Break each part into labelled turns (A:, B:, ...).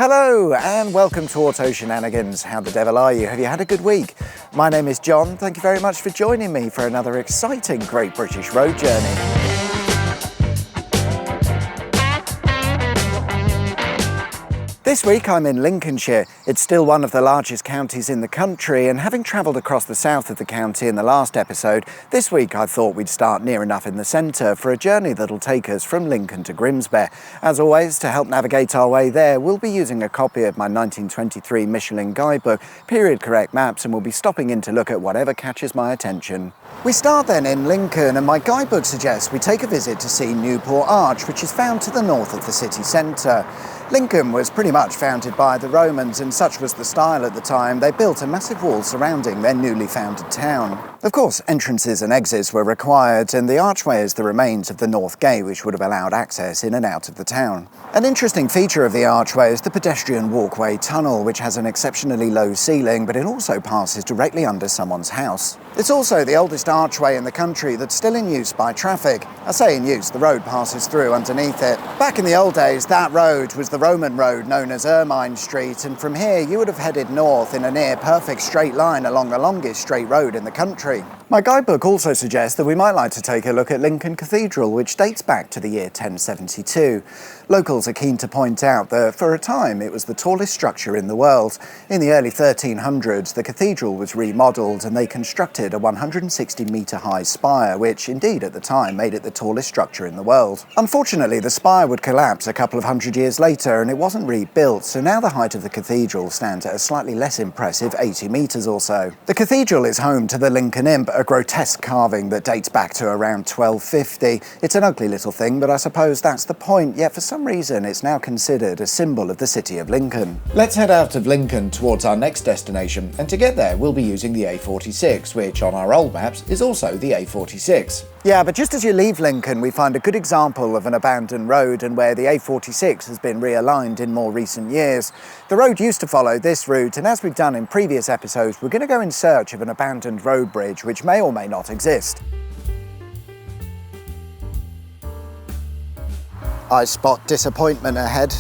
A: Hello and welcome to Auto Shenanigans. How the devil are you? Have you had a good week? My name is John. Thank you very much for joining me for another exciting Great British Road Journey. This week I'm in Lincolnshire. It's still one of the largest counties in the country, and having travelled across the south of the county in the last episode, this week I thought we'd start near enough in the centre for a journey that'll take us from Lincoln to Grimsby. As always, to help navigate our way there, we'll be using a copy of my 1923 Michelin guidebook, period correct maps, and we'll be stopping in to look at whatever catches my attention. We start then in Lincoln, and my guidebook suggests we take a visit to see Newport Arch, which is found to the north of the city centre. Lincoln was pretty much founded by the Romans, and such was the style at the time. They built a massive wall surrounding their newly founded town. Of course, entrances and exits were required, and the archway is the remains of the North Gate, which would have allowed access in and out of the town. An interesting feature of the archway is the pedestrian walkway tunnel, which has an exceptionally low ceiling, but it also passes directly under someone's house. It's also the oldest archway in the country that's still in use by traffic. I say in use, the road passes through underneath it. Back in the old days, that road was the Roman road known as Ermine Street, and from here you would have headed north in a near-perfect straight line along the longest straight road in the country. My guidebook also suggests that we might like to take a look at Lincoln Cathedral, which dates back to the year 1072. Locals are keen to point out that for a time it was the tallest structure in the world. In the early 1300s, the cathedral was remodelled and they constructed a 160-metre high spire, which indeed at the time made it the tallest structure in the world. Unfortunately, the spire would collapse a couple of hundred years later and it wasn't rebuilt, so now the height of the cathedral stands at a slightly less impressive 80 metres or so. The cathedral is home to the Lincoln Imp, a grotesque carving that dates back to around 1250. It's an ugly little thing, but I suppose that's the point, yet for some reason it's now considered a symbol of the city of Lincoln. Let's head out of Lincoln towards our next destination, and to get there we'll be using the A46, which on our old maps is also the A46. Yeah, but just as you leave Lincoln, we find a good example of an abandoned road and where the A46 has been realigned in more recent years. The road used to follow this route, and as we've done in previous episodes, we're going to go in search of an abandoned road bridge which may or may not exist. I spot disappointment ahead.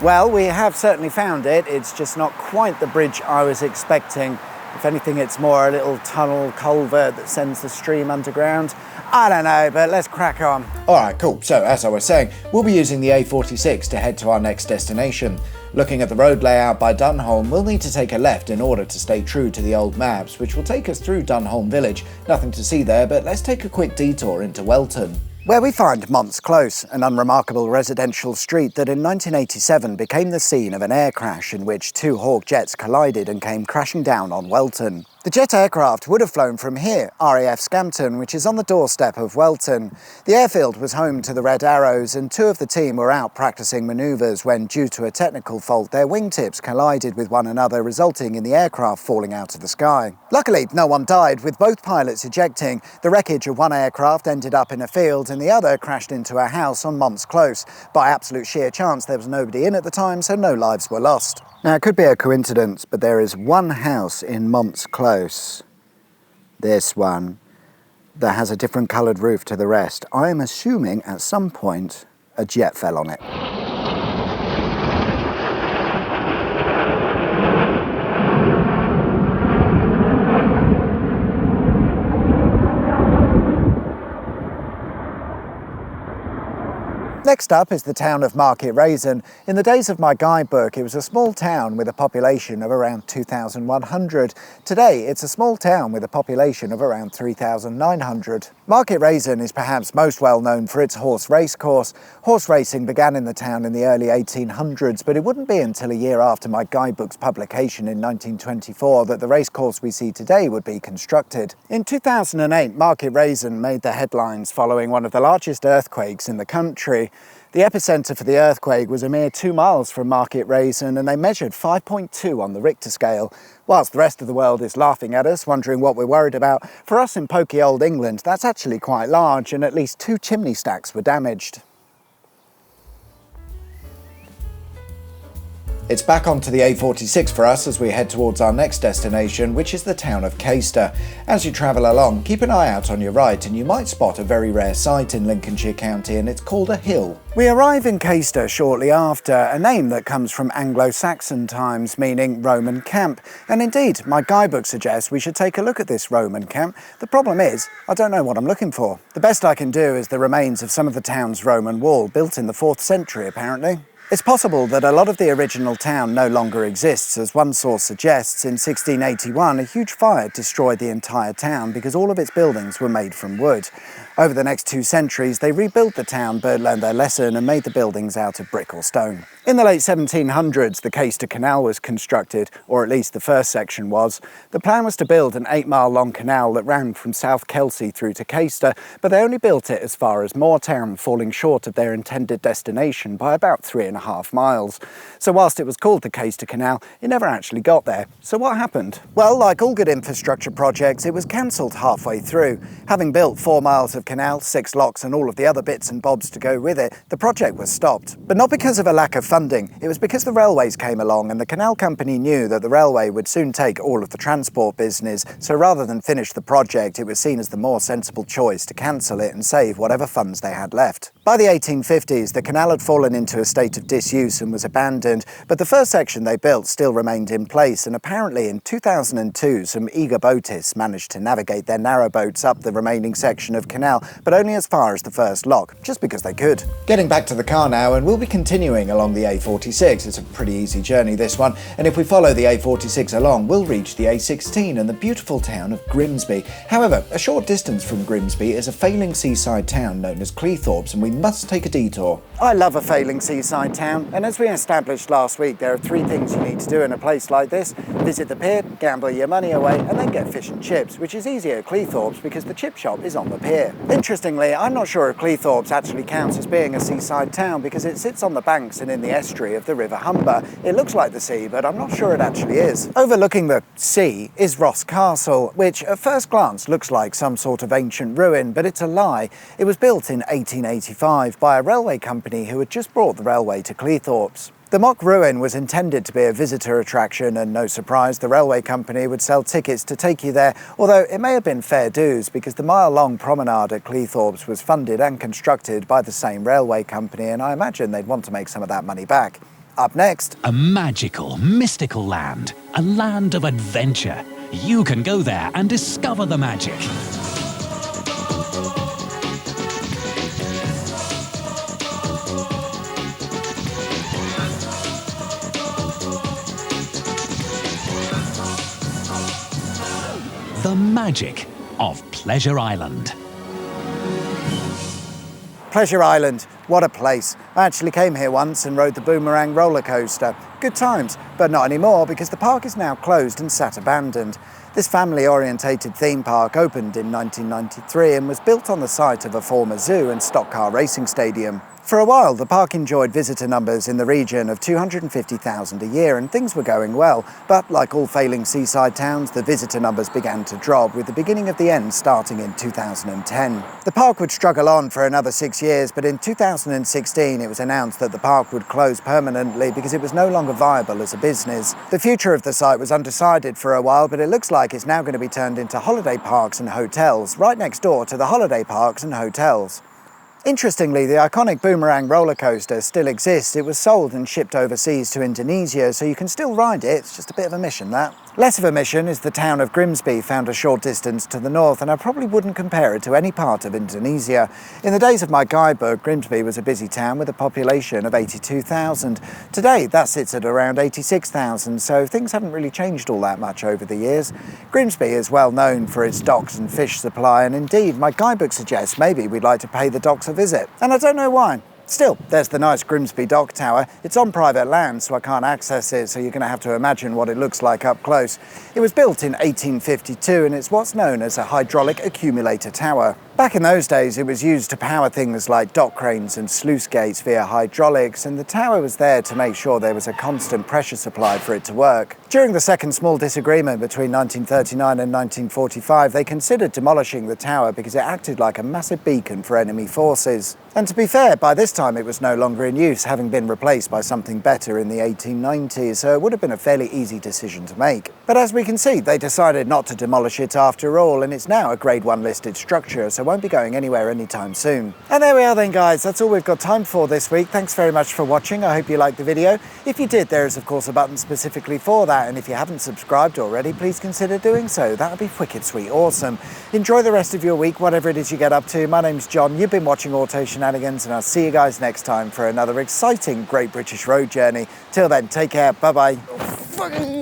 A: Well, we have certainly found it. It's just not quite the bridge I was expecting. If anything, it's more a little tunnel culvert that sends the stream underground. I don't know, but let's crack on. Alright, cool. So, as I was saying, we'll be using the A46 to head to our next destination. Looking at the road layout by Dunholm, we'll need to take a left in order to stay true to the old maps, which will take us through Dunholm village. Nothing to see there, but let's take a quick detour into Welton, where we find Mont's Close, an unremarkable residential street that in 1987 became the scene of an air crash in which two Hawk jets collided and came crashing down on Welton. The jet aircraft would have flown from here, RAF Scampton, which is on the doorstep of Welton. The airfield was home to the Red Arrows, and two of the team were out practicing manoeuvres when, due to a technical fault, their wingtips collided with one another, resulting in the aircraft falling out of the sky. Luckily, no one died, with both pilots ejecting. The wreckage of one aircraft ended up in a field, and the other crashed into a house on Mont's Close. By absolute sheer chance, there was nobody in at the time, so no lives were lost. Now, it could be a coincidence, but there is one house in Mont's Close, this one, that has a different coloured roof to the rest. I am assuming at some point a jet fell on it. Next up is the town of Market Raisin. In the days of my guidebook, it was a small town with a population of around 2,100. Today, it's a small town with a population of around 3,900. Market Raisin is perhaps most well known for its horse race course. Horse racing began in the town in the early 1800s, but it wouldn't be until a year after my guidebook's publication in 1924 that the racecourse we see today would be constructed. In 2008, Market Raisin made the headlines following one of the largest earthquakes in the country. The epicentre for the earthquake was a mere 2 miles from Market Raisin, and they measured 5.2 on the Richter scale. Whilst the rest of the world is laughing at us, wondering what we're worried about, for us in pokey old England, that's actually quite large, and at least 2 chimney stacks were damaged. It's back onto the A46 for us as we head towards our next destination, which is the town of Caister. As you travel along, keep an eye out on your right and you might spot a very rare sight in Lincolnshire County, and it's called a hill. We arrive in Caister shortly after, a name that comes from Anglo-Saxon times, meaning Roman camp. And indeed, my guidebook suggests we should take a look at this Roman camp. The problem is, I don't know what I'm looking for. The best I can do is the remains of some of the town's Roman wall, built in the 4th century apparently. It's possible that a lot of the original town no longer exists, as one source suggests. In 1681, a huge fire destroyed the entire town because all of its buildings were made from wood. Over the next 2 centuries, they rebuilt the town but learned their lesson and made the buildings out of brick or stone. In the late 1700s, the Caister Canal was constructed, or at least the first section was. The plan was to build an 8-mile-long canal that ran from South Kelsey through to Caister, but they only built it as far as Moortown, falling short of their intended destination by about 3.5 miles. So whilst it was called the Caister Canal, it never actually got there. So what happened? Well, like all good infrastructure projects, it was cancelled halfway through. Having built 4 miles of canal, 6 locks and all of the other bits and bobs to go with it, the project was stopped. But not because of a lack of funding, it was because the railways came along and the canal company knew that the railway would soon take all of the transport business, so rather than finish the project, it was seen as the more sensible choice to cancel it and save whatever funds they had left. By the 1850s, the canal had fallen into a state of disuse and was abandoned, but the first section they built still remained in place, and apparently in 2002 some eager boatists managed to navigate their narrowboats up the remaining section of canal, but only as far as the first lock, just because they could. Getting back to the car now, and we'll be continuing along the A46. It's a pretty easy journey, this one, and if we follow the A46 along, we'll reach the A16 and the beautiful town of Grimsby. However, a short distance from Grimsby is a failing seaside town known as Cleethorpes, and we must take a detour. I love a failing seaside town, and as we established last week, there are 3 things you need to do in a place like this: visit the pier, gamble your money away, and then get fish and chips, which is easier at Cleethorpes because the chip shop is on the pier. Interestingly, I'm not sure if Cleethorpes actually counts as being a seaside town because it sits on the banks and in the estuary of the River Humber. It looks like the sea, but I'm not sure it actually is. Overlooking the sea is Ross Castle, which at first glance looks like some sort of ancient ruin, but it's a lie. It was built in 1885 by a railway company who had just brought the railway to Cleethorpes. The mock ruin was intended to be a visitor attraction, and no surprise, the railway company would sell tickets to take you there, although it may have been fair dues because the mile-long promenade at Cleethorpes was funded and constructed by the same railway company, and I imagine they'd want to make some of that money back. Up next,
B: a magical, mystical land, a land of adventure. You can go there and discover the magic. The magic of Pleasure Island.
A: Pleasure Island, what a place. I actually came here once and rode the Boomerang roller coaster. Good times, but not anymore because the park is now closed and sat abandoned. This family-orientated theme park opened in 1993 and was built on the site of a former zoo and stock car racing stadium. For a while, the park enjoyed visitor numbers in the region of 250,000 a year, and things were going well. But like all failing seaside towns, the visitor numbers began to drop, with the beginning of the end starting in 2010. The park would struggle on for another 6 years, but in 2016 it was announced that the park would close permanently because it was no longer viable as a business. The future of the site was undecided for a while, but it looks like it's now going to be turned into holiday parks and hotels, right next door to the holiday parks and hotels. Interestingly, the iconic Boomerang roller coaster still exists. It was sold and shipped overseas to Indonesia, so you can still ride it. It's just a bit of a mission, that. Less of a mission is the town of Grimsby, found a short distance to the north, and I probably wouldn't compare it to any part of Indonesia. In the days of my guidebook, Grimsby was a busy town with a population of 82,000. Today, that sits at around 86,000, so things haven't really changed all that much over the years. Grimsby is well known for its docks and fish supply, and indeed, my guidebook suggests maybe we'd like to pay the docks a visit. And I don't know why. Still, there's the nice Grimsby Dock Tower. It's on private land, so I can't access it, so you're going to have to imagine what it looks like up close. It was built in 1852, and it's what's known as a hydraulic accumulator tower. Back in those days, it was used to power things like dock cranes and sluice gates via hydraulics, and the tower was there to make sure there was a constant pressure supply for it to work. During the second small disagreement between 1939 and 1945, they considered demolishing the tower because it acted like a massive beacon for enemy forces. And to be fair, by this time it was no longer in use, having been replaced by something better in the 1890s, so it would have been a fairly easy decision to make. But as we can see, they decided not to demolish it after all, and it's now a Grade 1 listed structure, so won't be going anywhere anytime soon. And there we are then, guys, that's all we've got time for this week. Thanks very much for watching. I hope you liked the video. If you did, there is of course a button specifically for that, and if you haven't subscribed already, please consider doing so. That would be wicked sweet awesome. Enjoy the rest of your week, whatever it is you get up to. My name's John, you've been watching Auto Shenanigans, and I'll see you guys next time for another exciting Great British Road Journey. Till then, take care, bye bye.